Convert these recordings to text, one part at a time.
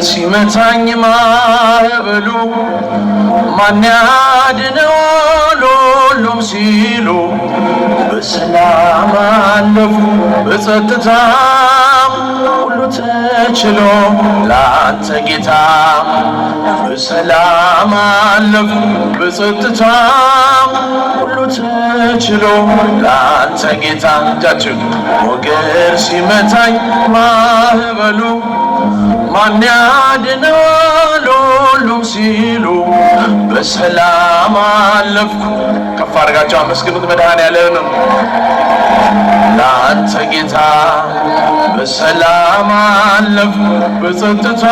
ሲመታኝ ማዕበሉ ማን ያድነዋል ሁሉም ሲሉ በሰላም አለፉ በጸጥታ ሁሉ ተችሎ ላንተ ጌታ በሰላም አለፉ በጸጥታ ሁሉ ተችሎ ላንተ ጌታ እጃችሁ ሞገድ ሲመታኝ ማዕበሉ ማን ያድነዋል ሁሉም ሲሉ በሰላም አለፍኩ ከፍ አድርጋችሁ አመስግኑት መድኃኔዓለምን ላንተ ጌታ በሰላም አለፍኩ በጸጥታ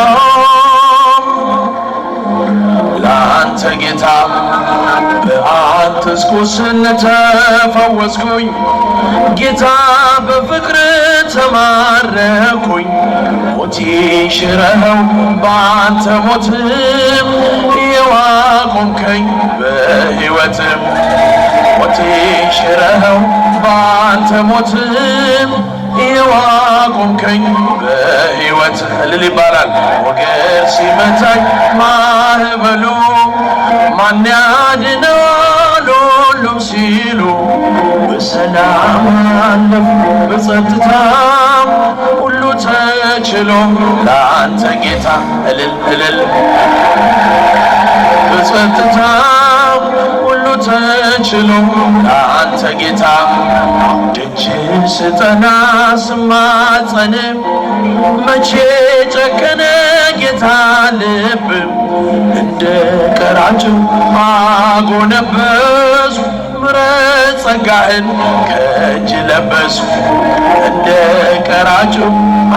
ላንተ ጌታ በአንተስ ቁስል ተፈወስኩኝ ጌታ በፍቅር ተማረኩኝ ሞቴ ሽረኸው በአንተ ሞት የዋቆምከኝ በሕይወት ሞቴ ሽረኸው በአንተ ሞት የዋቆምከኝ በሕይወት እልል ይባላል ሞገድ ሲመታኝ ማዕበሉ ማን ያድነዋል ሁሉም ሲሉ በሰላም አለፍኩ በጸጥታ ሁሉ ተችሎ ላንተ ጌታ እልል እልል በጸጥታ ሁሉ ተችሎ ላንተ ጌታ ደጅ ስጠና ስማጸን መቼ ጨከነ ጌታ ልብ እንደ ቀራጭው አጎነበሱ ምሕረት ጸጋህን ከእጅ ለበሱ እንደ ቀራጭው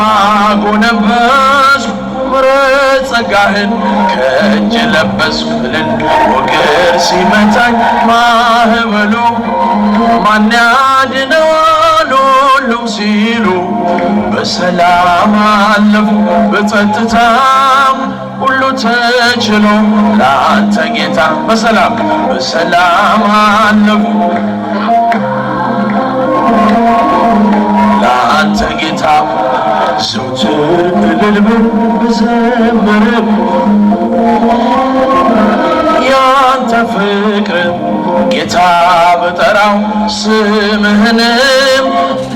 አጎነበሱ ምሕረት ጸጋህን ከእጅ ለበሱ እልል ሞገድ ሲመታኝ ማዕበሉ ማን ያድነዋል ሁሉም ሲሉ በሰላም አለፉ በጸጥታ ሁሉ ተችሎ ላንተ ጌታ በሰላም አለፉ ላንተ ጌታ ዘወትር እልል ብል ብዘምር ያንተ ፍቅር ጌታ በጠራው ስምህንም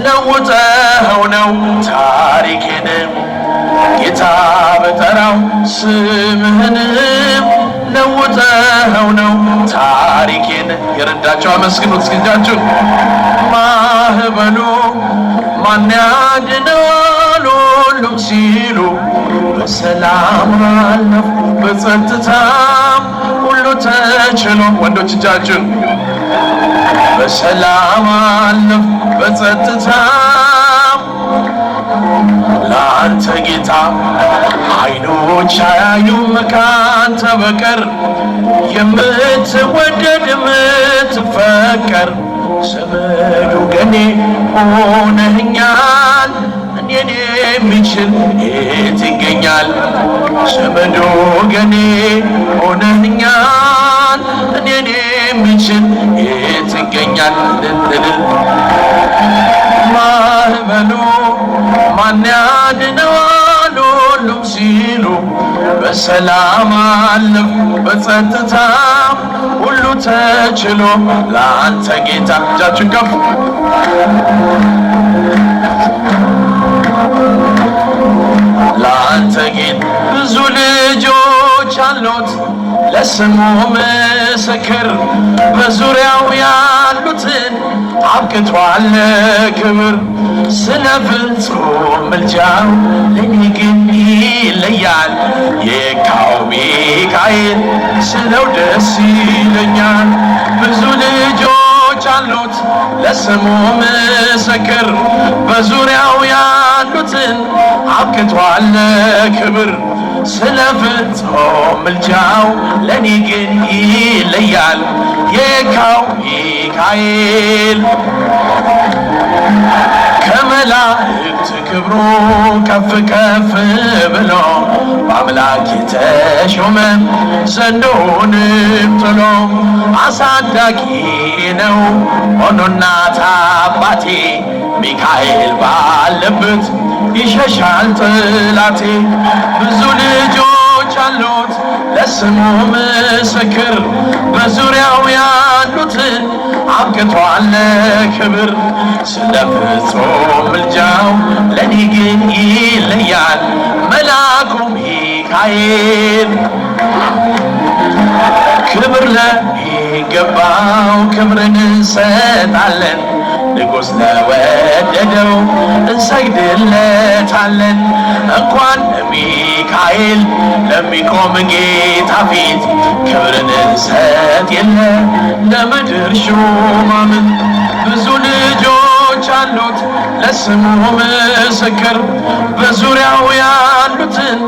ለውጠኸው ነው ታሪኬንም ጌታ በጠራው ስምህንም ለውጠኸው ነው ታሪኬን የረዳቸው አመስግኑት እስኪጃችሁ ማዕበሉ ማን ያድነዋል ሁሉም ሲሉ በሰላም አለፍኩ በጸጥታ ሁሉ ተችሎ ወንዶች እጃችሁን በሰላም አለፍኩ በጸጥታ ላንተ ጌታ አይኖች አያዩም ካንተ በቀር የምትወደድ የምትፈቀር ዘመድ ወገኔ ሆነኸኛል እኔን የሚችል የት ይገኛል ዘመድ ወገኔ ሆነኸኛል እኔን የሚችል የት ይገኛል ማዕበሉ ማን ያድነዋል ሁሉም ሲሉ በሰላም አለፉ በጸጥታ ሁሉ ተችሎ ላንተ ጌታ እጃችሁን ከፍ ላንተ ጌታ ብዙ ልጆች አሉት ለስሙ ምስክር በዙሪያው ያሉትን አብቅቷል ክብር ስለ ፍጹም ምልጃው ለኔ ግን ይለያል የካው ሚካኤል ስለው ደስ ይለኛል ብዙ ልጆች አሉት ለስሙ ምስክር በዙሪያው ያሉትን አብቅቷል ክብር ስለ ፍጹም ምልጃው ለኔ ግን ይለያል የካው ሚካኤል ከመላእክት ክብሩ ከፍ ከፍ ብሎ በአምላክ የተሾመ ዘንዶንም ጥሎ አሳዳጊ ነው ሆኖ እናት አባቴ ሚካኤል ባለበት ይሸሻል ጥላቴ ብዙ ልጅ ለስሙ ምስክር በዙሪያው ያሉትን አብቅቷል ክብር። ስለ ፍጹም ምልጃው ለኔ ግን ይለያል መልአኩ ሚካኤል። ክብር ለሚገባው ክብርን እንሰጣለን፣ ንጉሥ ለወደደው እንሰግድለታለን። እንኳን ለሚካኤል ለሚቆም ጌታ ፊት ክብርን እንሰጥ የለ ለምድር ሹማምንት። ብዙ ልጆች አሉት ለስሙ ምስክር በዙሪያው ያሉትን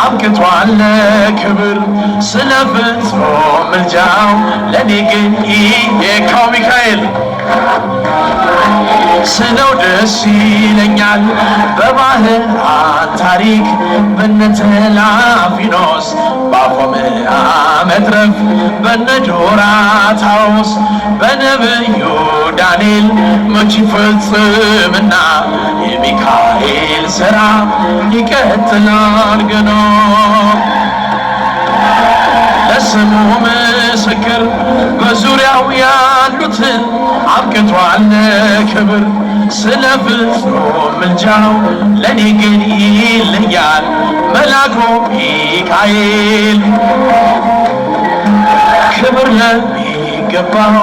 አብቅቷል ክብር። ስለ ፍጹም ምልጃው ለኔ ግን የካው ሚካኤል ስለው ደስ ይለኛል። በባህራን ታሪክ በነ ተላፊኖስ በአፎምያ መትረፍ በነ ዶራታውስ በነብዩ ዳንኤል መች ይፈጽምና የሚካኤል ሥራ ይቀጥላል ገና። ለስሙ ምስክር በዙሪያው ያሉትን አብቅቷል ክብር። ስለ ፍጹም ምልጃው ለኔ ግን ይለያል መልአኩ ሚካኤል። ክብር ለሚገባው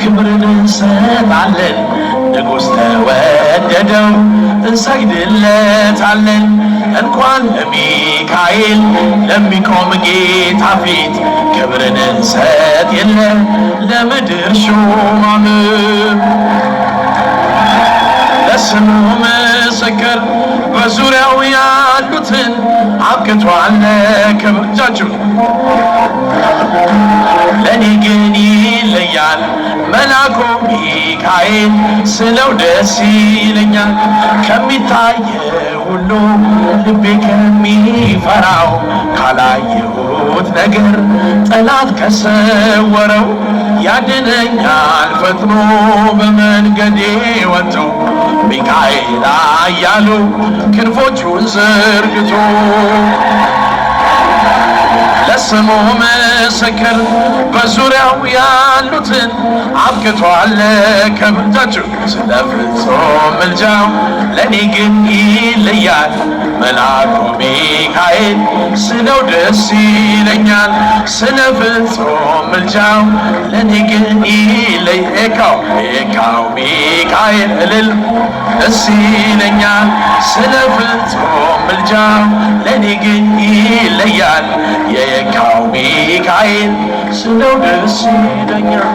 ክብርን እንሰጣለን፣ ንጉሥ ተወደደው እንሰግድለታለን። እንኳን ለሚካኤል ለሚቆም ጌታ ፊት ክብርን እንሰጥ የለ ለምድር ሹማምንት። ለስሙ ምስክር በዙሪያው ያሉትን አብቅቷል ክብር። እጃችሁን ለኔ ግን ይለያል መልአኩ ሚካኤል ስለው ደስ ይለኛል። ከሚታየው ሁሉ ልቤ ከሚፈራው ካላየሁት ነገር ጠላት ከሰወረው ያድነኛል ፈጥኖ በመንገዴ ወጥቶ ሚካኤል ኃያሉ ክንፎቹን ዘርግቶ። ለስሙ ምስክር በዙሪያው ያሉትን አብቅቷል ክብር። ስለ ፍጹም ምልጃው ለኔ ግን ይለያል መልአኩ ሚካኤል ስለው ደስ ይለኛል። ስለ ፍጹም ምልጃው ለኔ ግን ይለያል ኤካው ሚካኤል እልል ደስ ይለኛል። ስለ ፍጹም ምልጃው ለኔ ግን ይለያል የካው ሚካኤል ስለው ደስ ይለኛል።